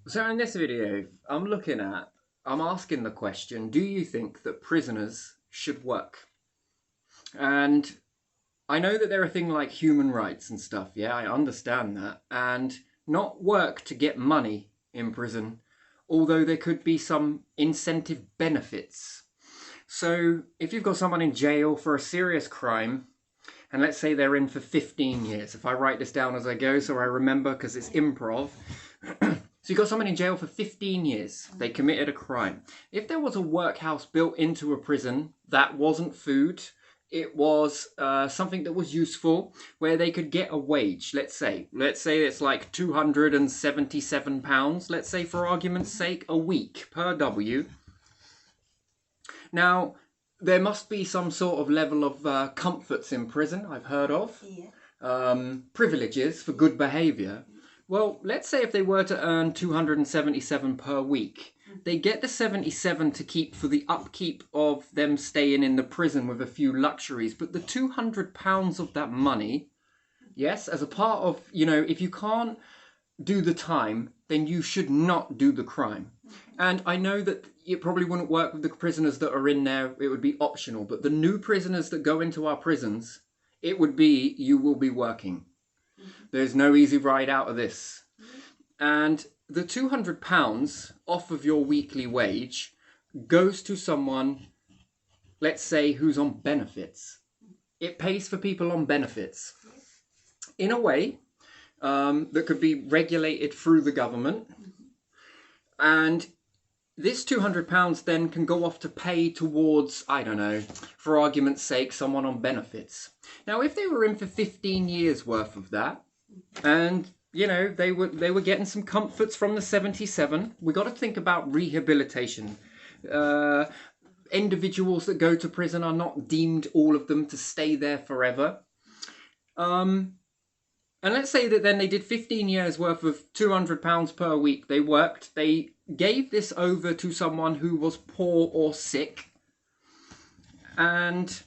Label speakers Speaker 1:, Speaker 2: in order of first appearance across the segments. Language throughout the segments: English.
Speaker 1: So in this video, I'm asking the question, do you think that prisoners should work? And I know that there are things like human rights and stuff, yeah, I understand that. And not work to get money in prison, although there could be some incentive benefits. So if you've got someone in jail for a serious crime, and let's say they're in for 15 years, if I write this down as I go so I remember because it's improv. So you got someone in jail for 15 years. They committed a crime. If there was a workhouse built into a prison that wasn't food, it was something that was useful, where they could get a wage. Let's say it's like £277. Let's say, for argument's sake, a week per W. Now, there must be some sort of level of comforts in prison. I've heard of privileges for good behaviour. Well, let's say if they were to earn 277 per week, they get the 77 to keep for the upkeep of them staying in the prison with a few luxuries. But the £200 of that money, yes, as a part of, if you can't do the time, then you should not do the crime. And I know that it probably wouldn't work with the prisoners that are in there. It would be optional. But the new prisoners that go into our prisons, it would be, you will be working. There's no easy ride out of this. And the £200 off of your weekly wage goes to someone, let's say, who's on benefits. It pays for people on benefits in a way that could be regulated through the government. And this £200 then can go off to pay towards, I don't know, for argument's sake, someone on benefits. Now, if they were in for 15 years worth of that, and they were getting some comforts from the 77, we got to think about rehabilitation. Individuals that go to prison are not deemed, all of them, to stay there forever. And let's say that then they did 15 years worth of £200 per week. They worked. They gave this over to someone who was poor or sick. And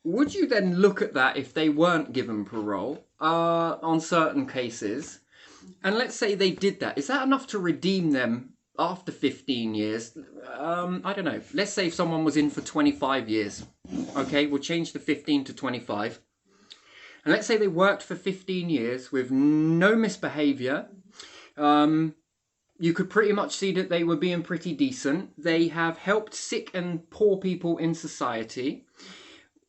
Speaker 1: would you then look at that if they weren't given parole on certain cases? And let's say they did that. Is that enough to redeem them after 15 years? I don't know. Let's say if someone was in for 25 years. Okay, we'll change the 15 to 25. And let's say they worked for 15 years with no misbehaviour. You could pretty much see that they were being pretty decent. They have helped sick and poor people in society.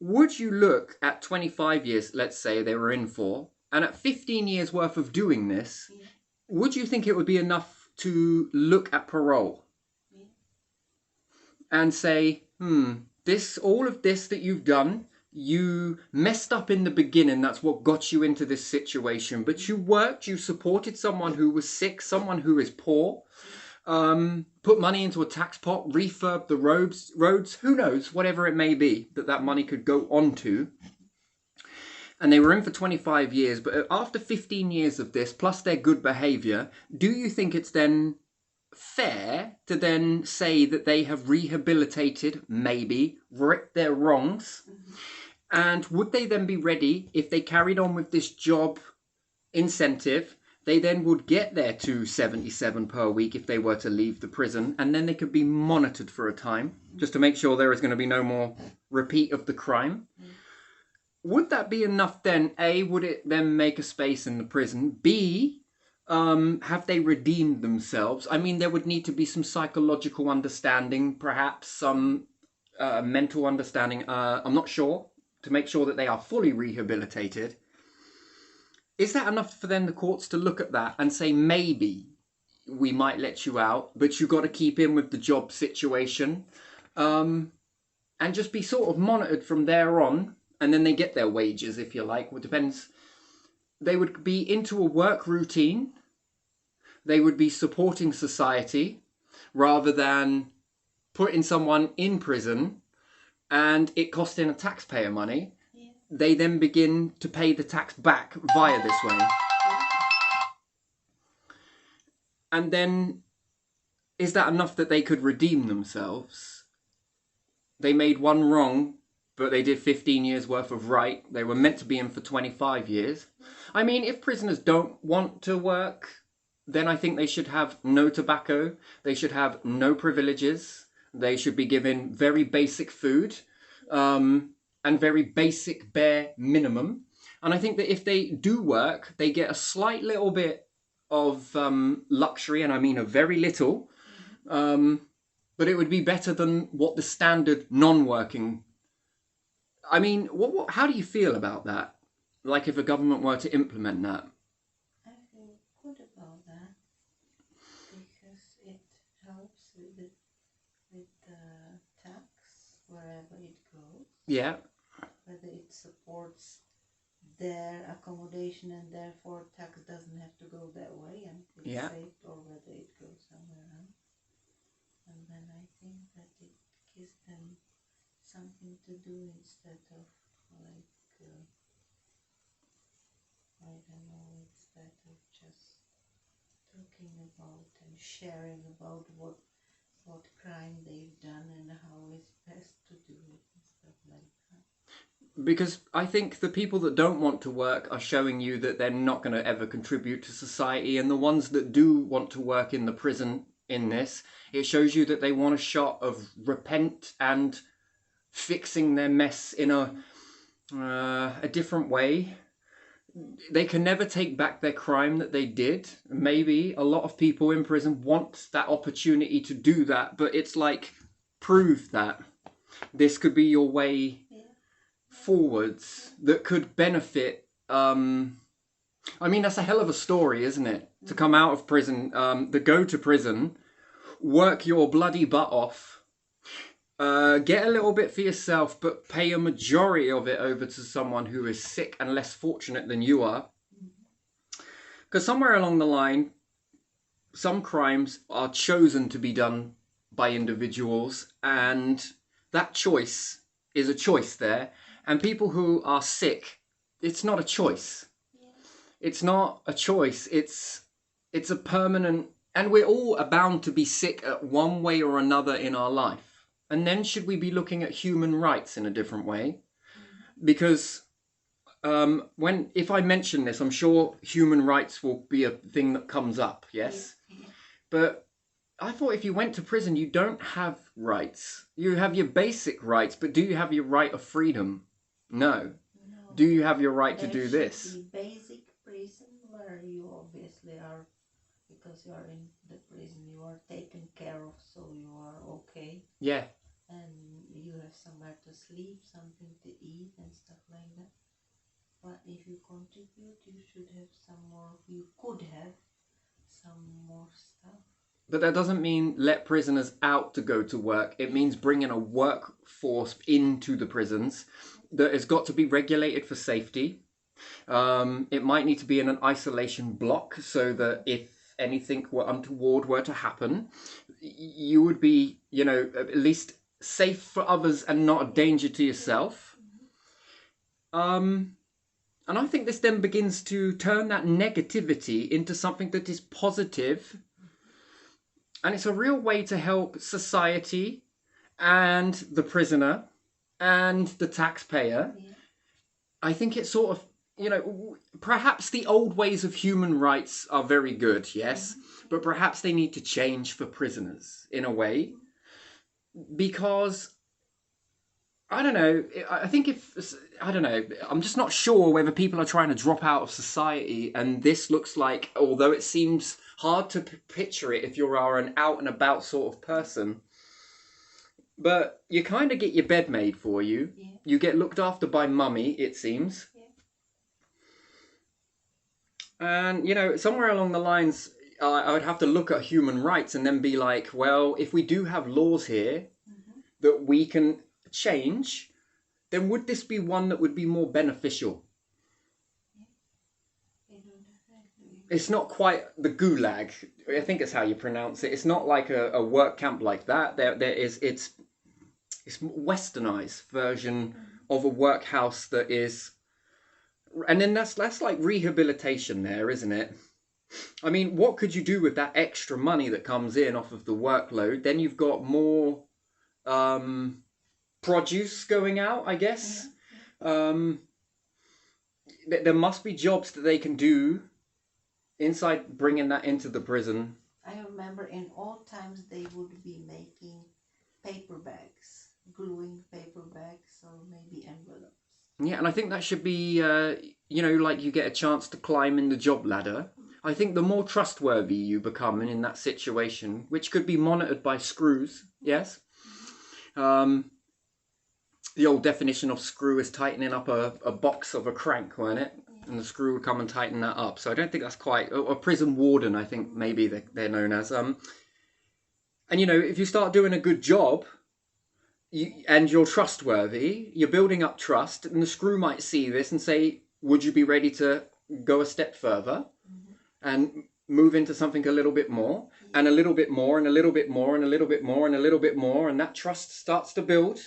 Speaker 1: Would you look at 25 years, let's say they were in for, and at 15 years worth of doing this, would you think it would be enough to look at parole and say, all of this that you've done, you messed up in the beginning, that's what got you into this situation, but you worked, you supported someone who was sick, someone who is poor, put money into a tax pot, refurb the roads, who knows, whatever it may be that money could go on to. And they were in for 25 years, but after 15 years of this, plus their good behaviour, do you think it's then fair to then say that they have rehabilitated, maybe, righted their wrongs? And would they then be ready, if they carried on with this job incentive, they then would get their £277 per week if they were to leave the prison, and then they could be monitored for a time, just to make sure there is going to be no more repeat of the crime? Would that be enough then? A, would it then make a space in the prison? B, have they redeemed themselves? I mean, there would need to be some psychological understanding, perhaps some mental understanding, I'm not sure, to make sure that they are fully rehabilitated. Is that enough for then the courts to look at that and say, maybe we might let you out, but you've got to keep in with the job situation, and just be sort of monitored from there on, and then they get their wages, if you like. Well, it depends. They would be into a work routine. They would be supporting society rather than putting someone in prison and it costing a taxpayer money. Yeah. They then begin to pay the tax back via this way. Yeah. And then, is that enough that they could redeem themselves? They made one wrong, but they did 15 years worth of right. They were meant to be in for 25 years. I mean, if prisoners don't want to work, then I think they should have no tobacco, they should have no privileges, they should be given very basic food, and very basic bare minimum. And I think that if they do work, they get a slight little bit of luxury, and I mean a very little, but it would be better than what the standard non-working. I mean, how do you feel about that? Like if a government were to implement that?
Speaker 2: I feel good about that because it helps with the tax wherever it goes.
Speaker 1: Yeah.
Speaker 2: Whether it supports their accommodation and therefore tax doesn't have to go that way and it's
Speaker 1: Yeah.
Speaker 2: saved, or whether it goes somewhere else. And then I think that it gives them something to do instead of like I don't know, instead of just talking about and sharing about what crime they've done and how it's best to do it and stuff like that.
Speaker 1: Because I think the people that don't want to work are showing you that they're not going to ever contribute to society, and the ones that do want to work in the prison in this, it shows you that they want a shot of repent and fixing their mess in a different way. They can never take back their crime that they did. Maybe a lot of people in prison want that opportunity to do that, but it's like, prove that this could be your way forwards that could benefit. I mean, that's a hell of a story, isn't it? To come out of prison, to go to prison, work your bloody butt off, get a little bit for yourself, but pay a majority of it over to someone who is sick and less fortunate than you are. Because somewhere along the line, some crimes are chosen to be done by individuals, and that choice is a choice there. And people who are sick, it's not a choice. It's not a choice. It's a permanent, and we're all bound to be sick at one way or another in our life. And then should we be looking at human rights in a different way? Because if I mention this, I'm sure human rights will be a thing that comes up, yes? But I thought if you went to prison, you don't have rights. You have your basic rights, but do you have your right of freedom? No. Do you have your right to do this?
Speaker 2: There should be basic prison where you obviously are, because you are in the prison, you are taken care of, so you are okay.
Speaker 1: Yeah.
Speaker 2: And you have somewhere to sleep, something to eat and stuff like that. But if you contribute, you should have some more, you could have some more stuff.
Speaker 1: But that doesn't mean let prisoners out to go to work. It means bringing a workforce into the prisons that has got to be regulated for safety. It might need to be in an isolation block so that if anything untoward were to happen, you would be, at least safe for others and not a danger to yourself. And I think this then begins to turn that negativity into something that is positive. And it's a real way to help society and the prisoner and the taxpayer. Yeah. I think it's sort of, perhaps the old ways of human rights are very good, yes, but perhaps they need to change for prisoners in a way. Because, I don't know, I'm just not sure whether people are trying to drop out of society, and this looks like, although it seems hard to picture it if you are an out and about sort of person, but you kind of get your bed made for you. Yeah. You get looked after by mummy, it seems. Yeah. And, somewhere along the lines, I would have to look at human rights and then be like, well, if we do have laws here that we can change, then would this be one that would be more beneficial? It's not quite the gulag. I think it's how you pronounce it. It's not like a work camp like that. It's westernized version of a workhouse that is, and then that's like rehabilitation there, isn't it? I mean, what could you do with that extra money that comes in off of the workload? Then you've got more produce going out, I guess. Yeah. There must be jobs that they can do inside bringing that into the prison.
Speaker 2: I remember in old times they would be making paper bags, gluing paper bags or maybe envelopes.
Speaker 1: Yeah, and I think that should be, like you get a chance to climb in the job ladder. I think the more trustworthy you become in that situation, which could be monitored by screws, yes. The old definition of screw is tightening up a box of a crank, weren't it? And the screw would come and tighten that up. So I don't think that's quite a prison warden. I think maybe they're known as. And if you start doing a good job, and you're trustworthy, you're building up trust, and the screw might see this and say, "Would you be ready to go a step further and move into something a little bit more, and a little bit more, and a little bit more, and a little bit more, and a little bit more," and that trust starts to build.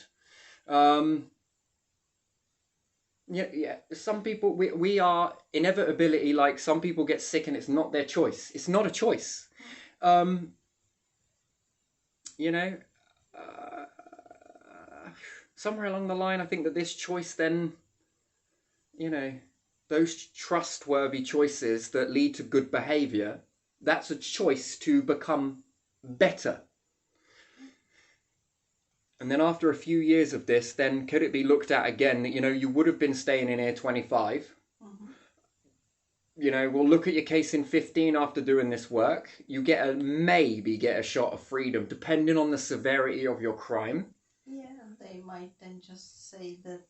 Speaker 1: Some people, we are inevitability, like some people get sick and it's not their choice. It's not a choice. Somewhere along the line, I think that this choice then, those trustworthy choices that lead to good behavior, that's a choice to become better. And then after a few years of this, then could it be looked at again that, you would have been staying in here 25. We'll look at your case in 15 after doing this work. You maybe get a shot of freedom, depending on the severity of your crime.
Speaker 2: Yeah, they might then just say that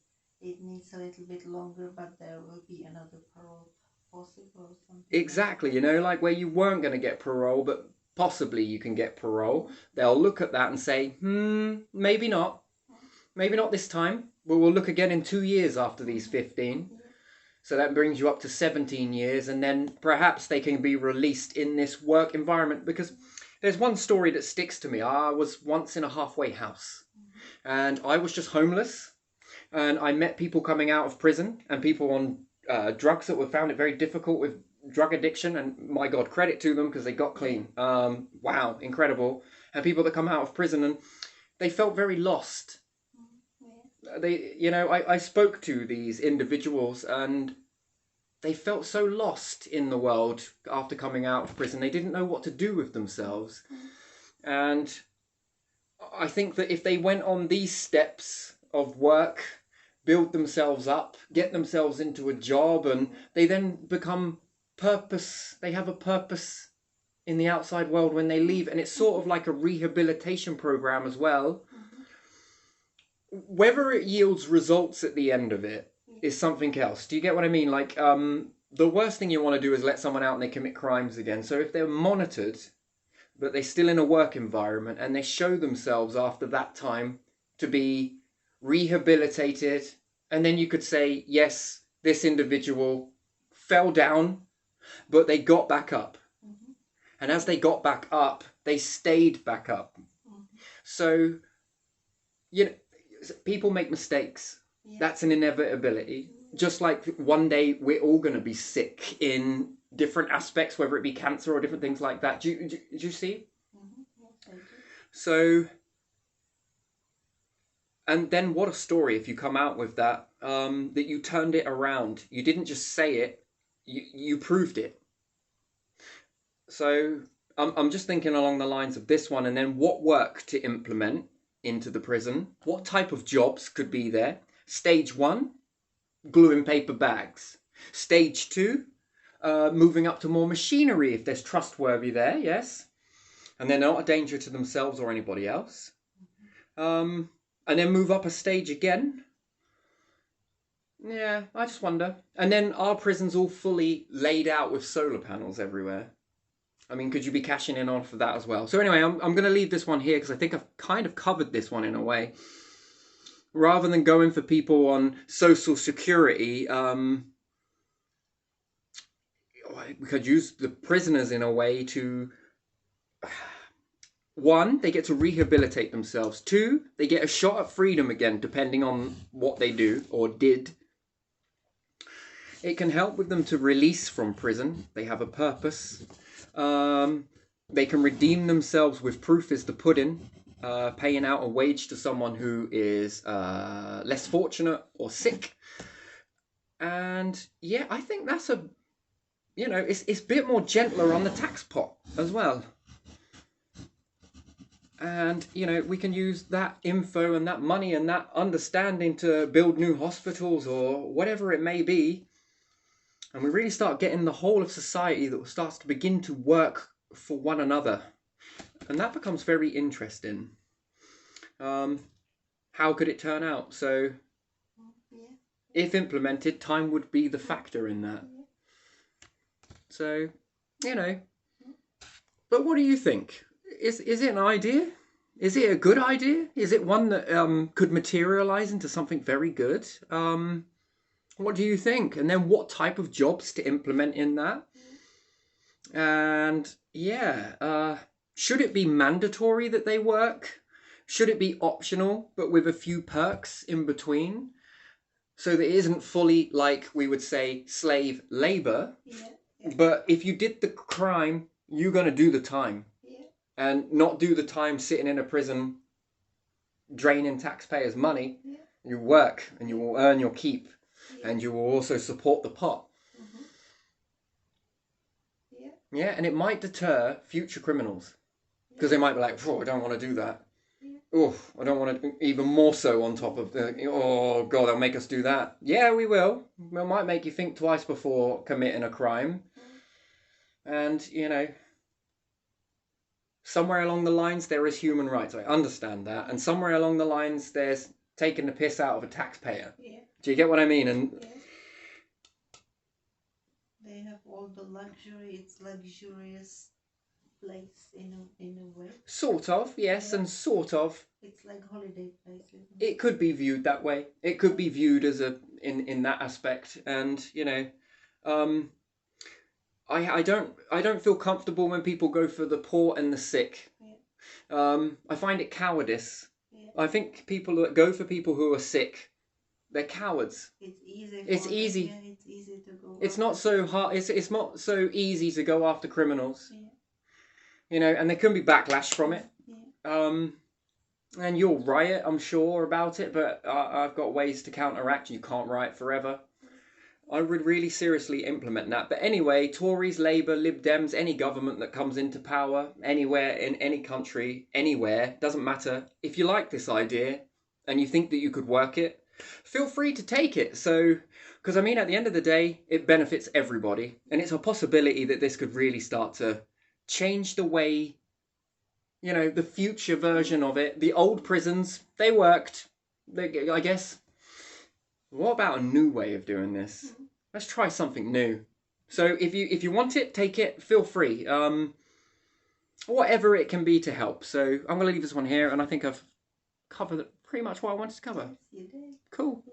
Speaker 2: it needs a little bit longer, but there will be another parole possible or something.
Speaker 1: Exactly, like where you weren't going to get parole, but possibly you can get parole. They'll look at that and say, maybe not. Maybe not this time. But we'll look again in 2 years after these 15. So that brings you up to 17 years. And then perhaps they can be released in this work environment. Because there's one story that sticks to me. I was once in a halfway house. And I was just homeless. And I met people coming out of prison. And people on drugs that found it very difficult with drug addiction, and my God, credit to them because they got clean. Wow, incredible. And people that come out of prison and they felt very lost. I spoke to these individuals and they felt so lost in the world after coming out of prison. They didn't know what to do with themselves. And I think that if they went on these steps of work, build themselves up, get themselves into a job, and they then become they have a purpose in the outside world when they leave, and it's sort of like a rehabilitation program as well. Whether it yields results at the end of it is something else. Do you get what I mean? Like, the worst thing you want to do is let someone out and they commit crimes again. So if they're monitored, but they're still in a work environment and they show themselves after that time to be rehabilitated, and then you could say, yes, this individual fell down, but they got back up. And as they got back up, they stayed back up. So, people make mistakes. Yeah. That's an inevitability. Just like one day we're all going to be sick in different aspects, whether it be cancer or different things like that. Do you see? Yes, I do. So, and then what a story if you come out with that, that you turned it around. You didn't just say it, you proved it. So I'm just thinking along the lines of this one, and then what work to implement into the prison. What type of jobs could be there? Stage 1, gluing paper bags. Stage 2, moving up to more machinery if there's trustworthy there, yes. And they're not a danger to themselves or anybody else. And then move up a stage again. Yeah, I just wonder. And then are prisons all fully laid out with solar panels everywhere? I mean, could you be cashing in on for that as well? So anyway, I'm going to leave this one here because I think I've kind of covered this one in a way. Rather than going for people on social security, we could use the prisoners in a way to... 1, they get to rehabilitate themselves. 2, they get a shot at freedom again, depending on what they do or did. It can help with them to release from prison. They have a purpose. They can redeem themselves with proof is the pudding, paying out a wage to someone who is less fortunate or sick. And yeah, I think that's you know, it's a bit more gentler on the tax pot as well. And, you know, we can use that info and that money and that understanding to build new hospitals or whatever it may be. And we really start getting the whole of society that starts to begin to work for one another. And that becomes very interesting. How could it turn out? So, if implemented, time would be the factor in that. So, you know. But what do you think? Is it an idea? Is it a good idea? Is it one that could materialize into something very good? What do you think? And then what type of jobs to implement in that? And yeah, should it be mandatory that they work? Should it be optional, but with a few perks in between? So that it isn't fully, like we would say, slave labor. But if you did the crime, you're going to do the time. And not do the time sitting in a prison draining taxpayers' money. You work and you will earn your keep. And you will also support the pot. Yeah, and it might deter future criminals. Because they might be like, oh, I don't want to do that. Oh, I don't want to, even more so on top of the, oh God, they'll make us do that. Yeah, we will. We might make you think twice before committing a crime. And, you know, somewhere along the lines there is human rights. I understand that. And somewhere along the lines there's taking the piss out of a taxpayer. Do you get what I mean? And
Speaker 2: they have all the luxury. It's luxurious place in a way.
Speaker 1: Sort of, yes, and sort of.
Speaker 2: It's like holiday places.
Speaker 1: It could be viewed that way. It could be viewed as in that aspect. And, you know, I don't feel comfortable when people go for the poor and the sick. I find it cowardice. I think people that go for people who are sick, they're cowards.
Speaker 2: It's easy.
Speaker 1: It's easy.
Speaker 2: Yeah, it's easy to go.
Speaker 1: It's not so hard. It's not so easy to go after criminals. You know, and there can be backlash from it. And you'll riot, I'm sure, about it. But I've got ways to counteract. You can't riot forever. I would really seriously implement that. But anyway, Tories, Labour, Lib Dems, any government that comes into power, anywhere, in any country, anywhere, doesn't matter. If you like this idea and you think that you could work it, feel free to take it. So, because I mean, at the end of the day, it benefits everybody. And it's a possibility that this could really start to change the way, you know, the future version of it. The old prisons, they worked, I guess. What about a new way of doing this? Let's try something new. So if you want it, take it, feel free. Whatever it can be to help. So I'm going to leave this one here, and I think I've covered pretty much what I wanted to cover.
Speaker 2: Yes, you did.
Speaker 1: Cool.